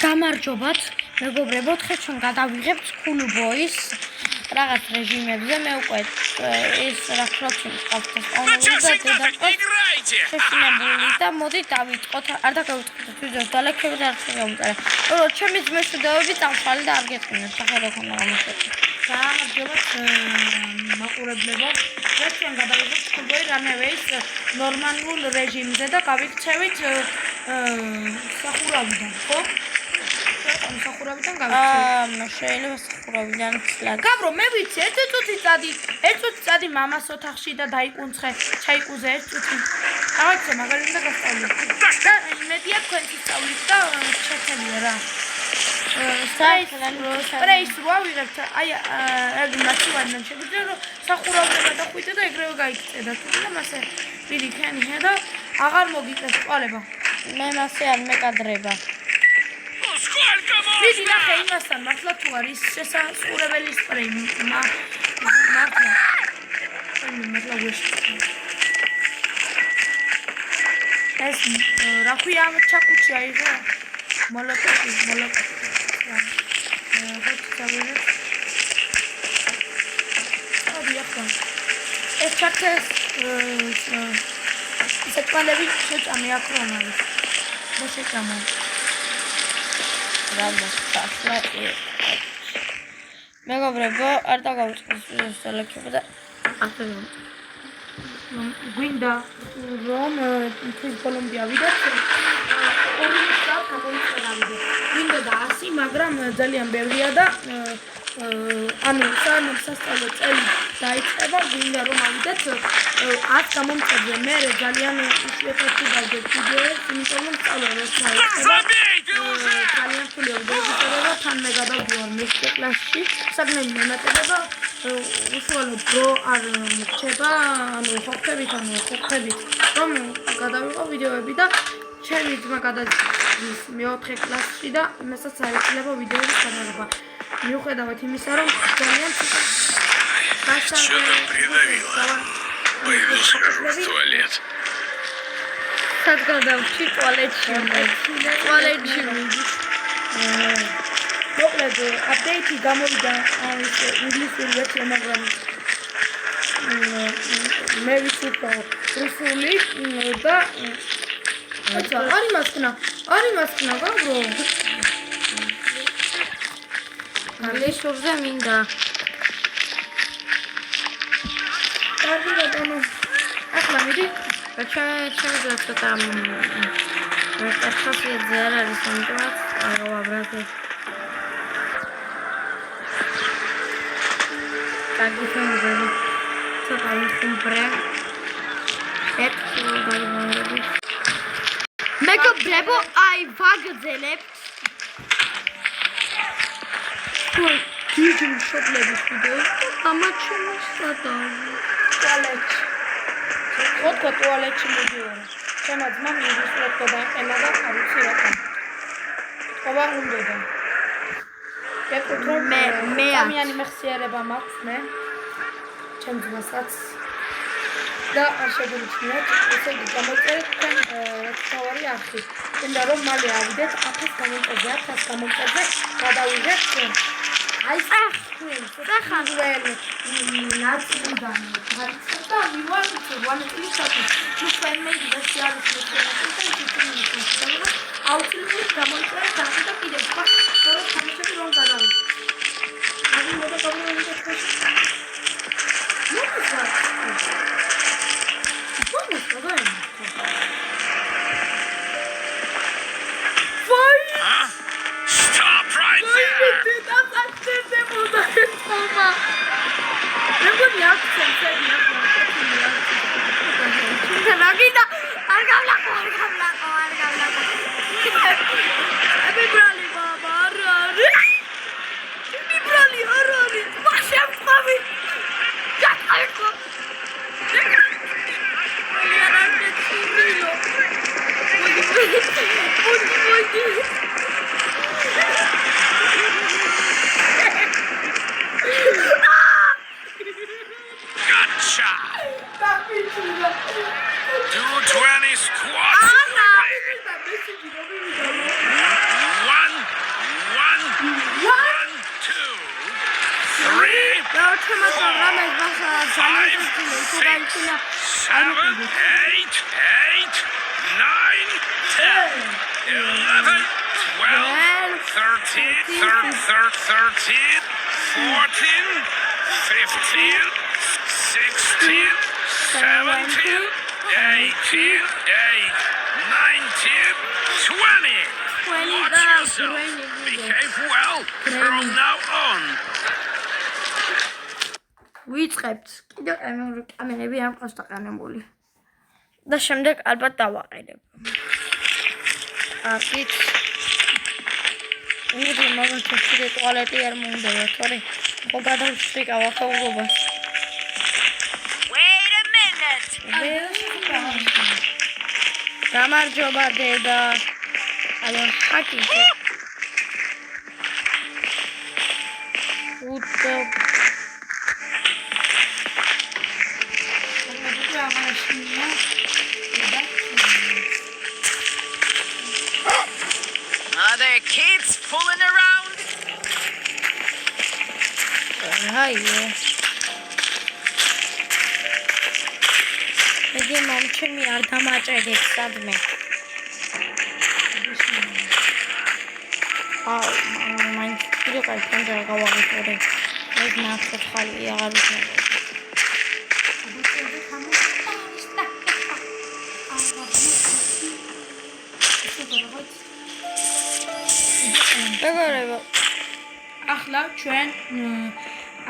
გამარჯობათ, მეგობრებო, დღეს ჩვენ გადავიღებთ Coolboys რაღაც რეჟიმებზე. მე უკვე ეს რა პროცესი ყავს და შეშინებული და მოდით დავიწყოთ. არ დაგავიწყოთ ვიდეოს დალექებით არ შეგამოწერე. ჩემი ძმესვიდეოები წამშალი და არ გეწინათ სახელო ხომ გამოსწორე. გამარჯობათ მაყურებლებო. დღეს ჩვენ გადავიღებთ Coolboys რამევე ის ნორმალურ რეჟიმზე და გავიქცევით სახურავიდან, ხო? სახურავიდან გავიქცევით. შეიძლება სახურავიდან ვცლად. გაბრო, მე ვიცი, ერთი წუთი მამას ოთახში და დაიკუნცხე, ჩაიკუზე ერთ წუთი. გავიქცე მაგალითად და გასწავლე. და იმედია თქვენ ისწავლით და შეცემია რა. პრეის რა ვიღებთ? აი, ნაცივარიდან შეგვიძლია რომ სახურავზე გადახვიდე და ეგრევე გაიქცე და თუ მასე პირიქენია და აღარ მოგიწევს ყოლება. მე მასე არ მეკადრება. Დიდი ნახე იმასთან მართლა თუ არის შესაძლებელი სპრეი მართლა ეს რა ქვია ჩაკუჩია იღე მოლოტოვი ეს ჩაკეს საჭმელები შეჭამი აქრონ არის მოშეჭამა მეგობრებო, არ დაგავიწყოს ვიდეოს დალექება და ახლა გვინდა რომ თვით ბოლომდე ავიდეთ ორი წელს გამოიწერავდე გვინდა და 100, მაგრამ ძალიან ბევრია და ანუ სანამ სასწავლო წელი დაიწყება გვინდა რომ ავიდეთ 10 გამომწერზე მე ძალიან იშვიათად ვიდავდეთ ვიდეოს იმიტომ რომ სწავლა ვერ ჩაიწყება ძალიან ფულია ვიდეოები თან მე გადავდივარ მესამე კლასში საგნები მომატება უშუალოდ დრო არ რჩება ანუ ხოხებით რომ გადავიყო ვიდეოები და ჩემი ძმა გადადის მეოთხე კლასში და მესაც აიწყება ვიდეოების გადაღება მიუხედავად იმისა რომ ძალიან სადგადავში ტუალეტში მოკლედ აპდეიტი გამოვიდა ის ინგლისური ვერსია მაგრამ მე ვიცით რუსული და არის მასკნა გაბრო ალეშობზე მინდა კარგი ბატონო ახლა მიდი ჩემს ცოტა ხასიათზე არ არის ამიტომაც ვაბრაზე კარგი ფენები ცოტა ვიხუმბრე მეგობრებო აი ვაგრძელებთ დიდი შობლების ვიდეოს და ამაჩემს ტუალეტში ხოთქო ტუალეტში მიდიოდი ჩემო ძმა მიდის ხოთქო დაეყელა და არიცი რატო ყობა უნდოდა მე ამიანი მეხსიერება მაქვს მე ჩემ ძმასაც და არ შეგუჩნიათ ესე იგი გამოწერეთ თქვენ თავარი არხი თუნდა რომ მალე ავიდეთ 1000 გამომწერზე გადავიღეთ აი თქვენ სახანველი ნაციდან და მივართ ვანეტისაკი თქვენ მე დაშიარეთ აუცილებლად გამოიწერეთ და კიდევ სხვა თამაშები რომ გადავიდეთ აი მოდა გამოვიდეთ Stop right there! Gotcha! Do 20 squats! 1 5, 6, 7, 8, 9, 10, 11, 12, 13, 14, 15, 16, 17, 18, 19, 20. Watch yourself. Behave well. From now on. ვიწყებთ. კიდევ კამერები არ მყავს დაყანებული. და შემდეგ ალბათ დავაყენებ. აქეთ უდი მაგალითად ტუალეტი არ მომდევა, თორე ხო გადავშრიკავ ახალობას. Wait a minute. გამარჯობა დედა. აი ხაკი. უტო Are there kids fooling around? Haie. Ege momchemi ar damaჭედებს სადმე. მაინც კიდე კაი ფონდა გავაღეთორე. ეს ნახოთ ხალი აღარ ვიქნება. მეგობრებო, ახლა ჩვენ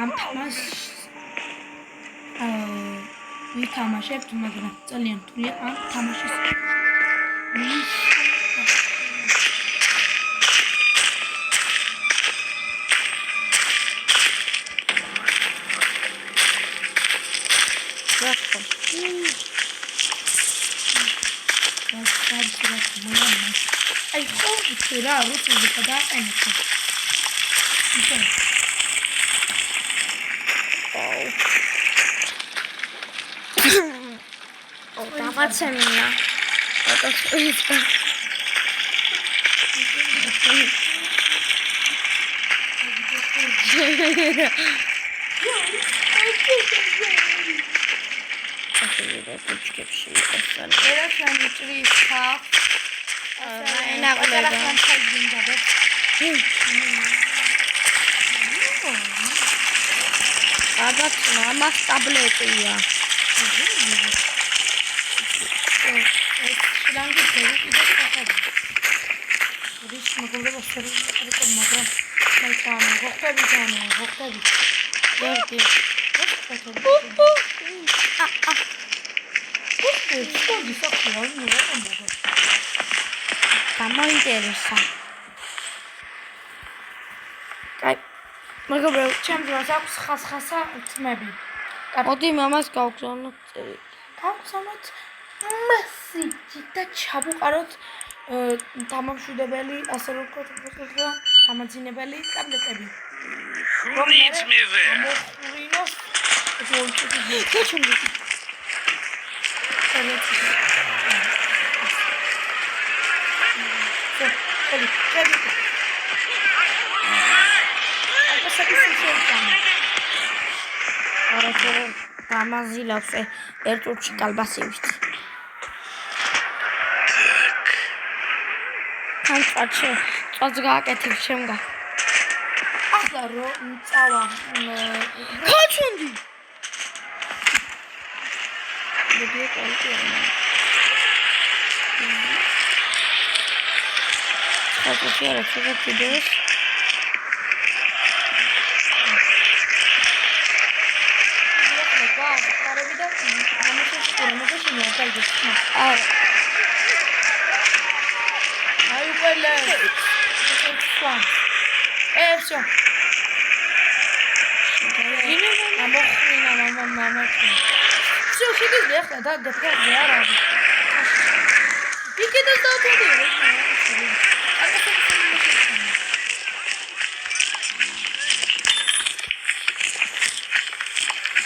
ამ თამაშს ვითამაშებთ, მაგრამ ძალიან რთულია ამ თამაშის აი ხო ვიცი რა რუსული გადააყენეთ. დავაცემინა. ფოტოსტუიცა. ახლა პუჩკებში ვიყავ. ერასთან იწრის ხალხს ნაყლება. ალბათ მამას ტაბლეტია. შლანგი შეიძლება ხახები. რის მოგონება შეიძლება მაგრამ მაიჩანო, ხოხტები ჯანო, ხოხტები. ერთი. სკოდი საქმე არ მოგო. გამოინტერესა. კაი. მეგობრებო, ჩემ დროს აქვს ხასხასა თმები. მოდი მამას გავგზავნოთ წერი. გავგზავნოთ მასიჯი და ჩავუყაროთ დამამშვიდებელი, ასე რომ ვთქვა, დამაძინებელი ტაბლეტები. Who needs me there? მოხურინოს დამაზილავს ერთ წუთში კალბასივით. თან წვაც გააკეთებ შემგა. ახლა რო წავა ხაჩუნდი. ვიდეო კალკულირება. ხაჩუნდი არა ცოტა ვიდეოს. Все. Мама. Все, сиди здесь, да, да, да. И кидай за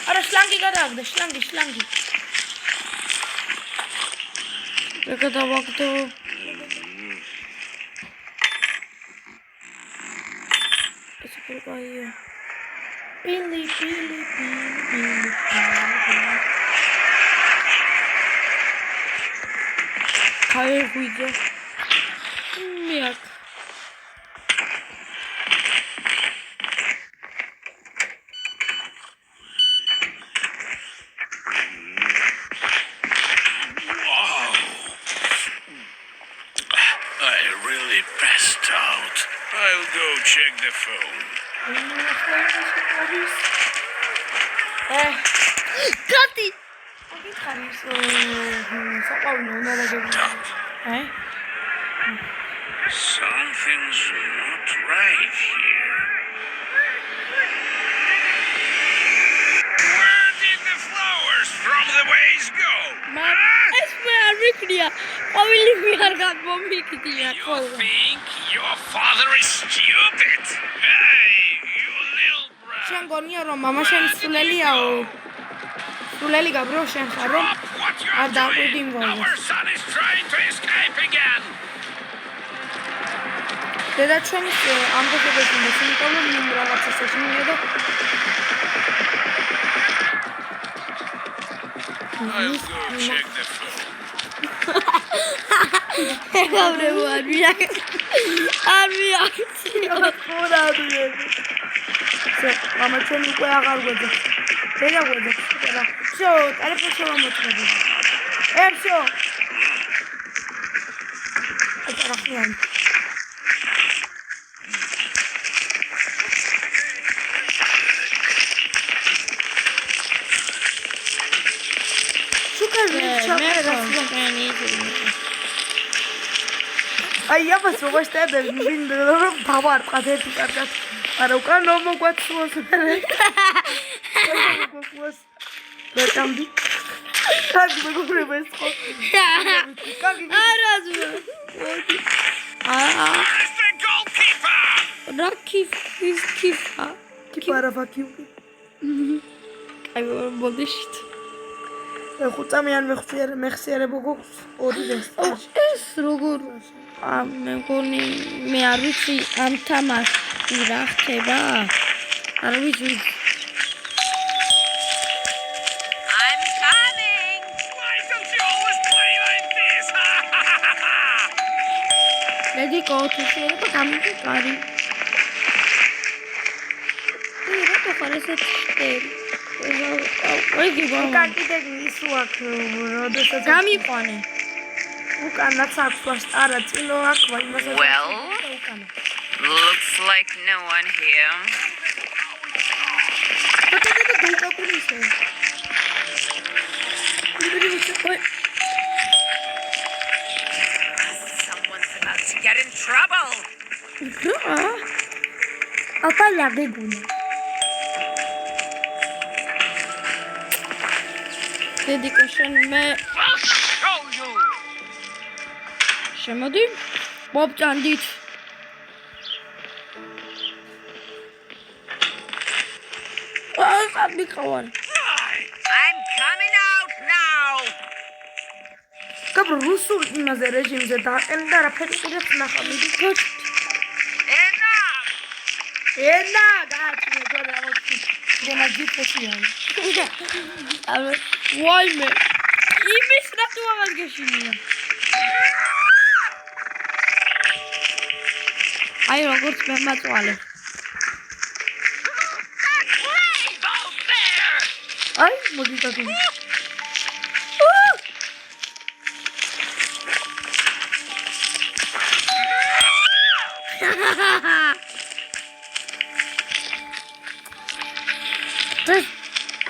Ара шланги გადავაგდე, шланги. რა გადავაგდო? ეს პროკაია. ბილი. გაიღვიძე. მე აქ. I really passed out. I'll go check the phone. კატი. საყვარელი უნდა დაგებინა. აი. Something's not right here. Where did the flowers from the vase go? ეს მე არ ვიქნია. ყოველი მე არ გამომიქდია You ხოლმე. think your father is stupid? Hey, you little brat. შენ გონია რომ მამა შენ სულელიაო? სულელი გაბრో შენ ხარ რომ Stop what არ you're დაყვიდი doing. მგონია. Our son is trying to escape again. დედა ჩვენი ამ გოგოს უნდა იმიტომ რომ იმ რაღაცა შეშინია და I'll go check the phone. ეგავრებო არ მიაქ. ხოდა დიები. მამა ჩვენი უკვე აღარ გვეძებს. დედა გვეძებს. всё, ტელეფონი შემოწმები. всё. აკრახიან. აი აბას როგორ შედები მინდა რომ დავარტყათ ერთი კარგად არა უკან რომ მოგვაცვოს ბატამდი კარგი მეგობრებო ეს ხო კარგი არაზუ. Where's the goalkeeper? რაკიფ ის კიფა. კიპარა ფაკიუ აი მოდიშით. ხუთამიან მეხსიერებო გოქს ორი დესტაში ეს როგორ მე მგონი მე არ ვიცი ამ თამაში რა ხდება. არ ვიცი. I'm coming. Why don't you always play like this? მედი კოუთიშერება გამიგარი. რა თქმა უნდა კაკიდე ისო აქ როდესაც გამიყვანე. უკანაც აქვს ვასტარა წინო აქ იმასაც Well, უკანა looks like no one here. Someone's about to get in trouble. ატა ლაგებუნა. დედიკო შენ მე I'll show you. შემოდი მობჭანდით. აი მიყავარ. I'm coming out now. გაბრო რუსულ იმაზე რეჟიმზე დააყენე და არაფერი კიდევ ნახა მიდი Enough. ენა გააჩინე გორა ოქი გენა ჯიპოსია აბა ვაიმე იმის რატო აღარ გეშინია. აი როგორც მე მაწვალე. Leave out there. აი მოდი დაგინე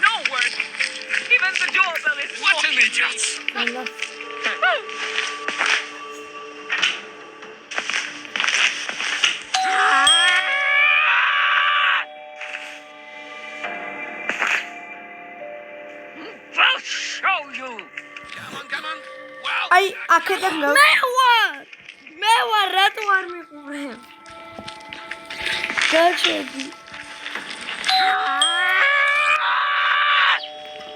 No worse. Even the doorbell is What working. an idiots. I'll show you. Come on. Well, აი აქედან მე ვარ რატო არ მიყურე. გაჩები.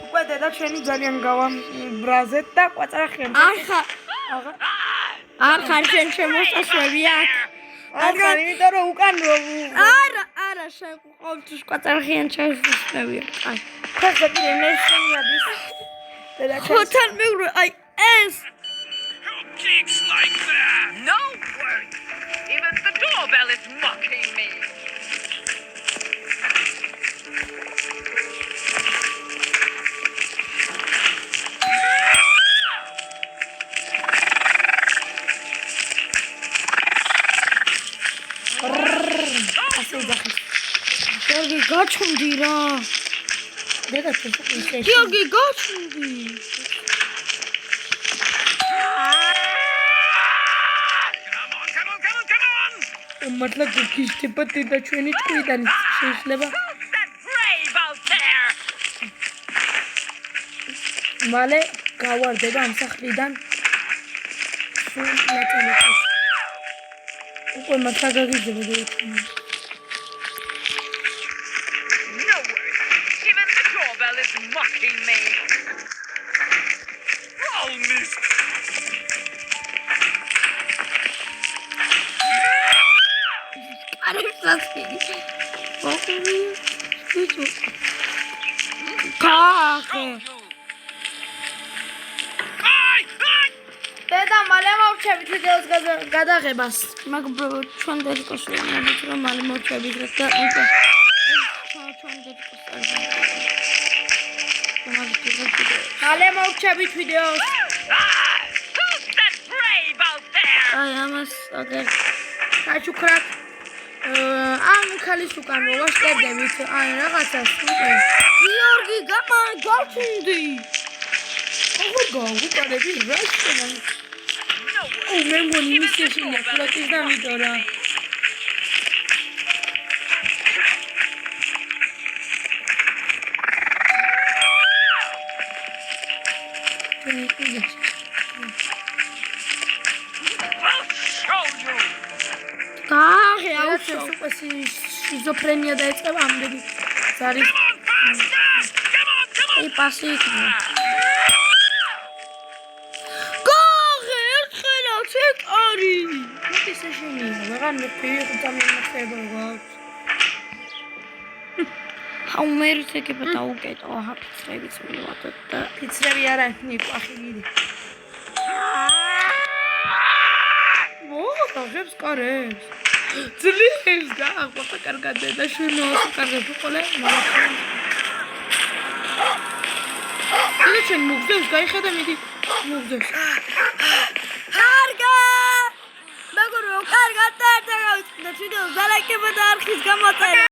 უკვე დედა ჩვენი ძალიან გავამბრაზეთ და ყვაწრახიან არ ხარ შენ შემოსასვლელი აქ. არ ხარ იმიტომ რომ უკან არა არა შენ ყოველთვის კვაწარხიან ჩაისვისნებია. აი. ხახა კიდე ნერსენი არის. ხოთან მეგრე აი ეს Who kicks like that? No worries. Even the doorbell is mocking me. ასე იძახის. გიორგი გაჩუნდი რა. დედა შეიძლება გიორგი გაჩუნდი. მართლა გიშტება დედა ჩვენი ჭკვიდან შეიძლება Who's that brave out there? მალე გავარდება ამ სახლიდან სულ ნაწილებში უკვე მართლა გაგიძება დედა ჩვენი No worries. Even the doorbell is mocking me. Roll missed. არიფსაცი. ოხური. ვიჭო. კახე. დედა მალე მოვჩებით ვიდეოს გადაღებას მაგრამ ჩვენ დედიკოს ვამბობთ რომ მალე მოვჩებით და უკვე ჩვენ დედიკოს მალე მოვჩებით ვიდეოს Who's that brave out there? აი ამას აგერ საჩუქრად ამ ხალის უკან მოვაშტერდებით აი რაღაცას უკვე გიორგი გაჩუნდი. როგორ გავუყარები რა შენა No worries. მე მგონი ის შეშინია ფლოტის და ვიდეო რა I'll show you. კახე რაღაცებს აუშო. უკვე შიზოფრენია დაეწყება ამდენი ზარის Come on, fast, fast. Come on, come on. აი პასი იქნება. კახე ერთხელაც ეკარი. ის შეშინია ვეღარ მეფიქრ დამემხება გვაქვს აუ მე რიცეკება დაუკეტო აფიცრებიც მივატოთ და ფიცრები არა ნიკვახი გიდი გაღებს კარებს ძლიერს გააყვაყა კარგად და შვილოს კარგად უყოლე მაგრამ ჩვენ მოგზევს გაიხედა მიდი მოგზევს კარგა მეგობრებო კარგად და ვიდეოს დალაიქება და არხის გამოწერა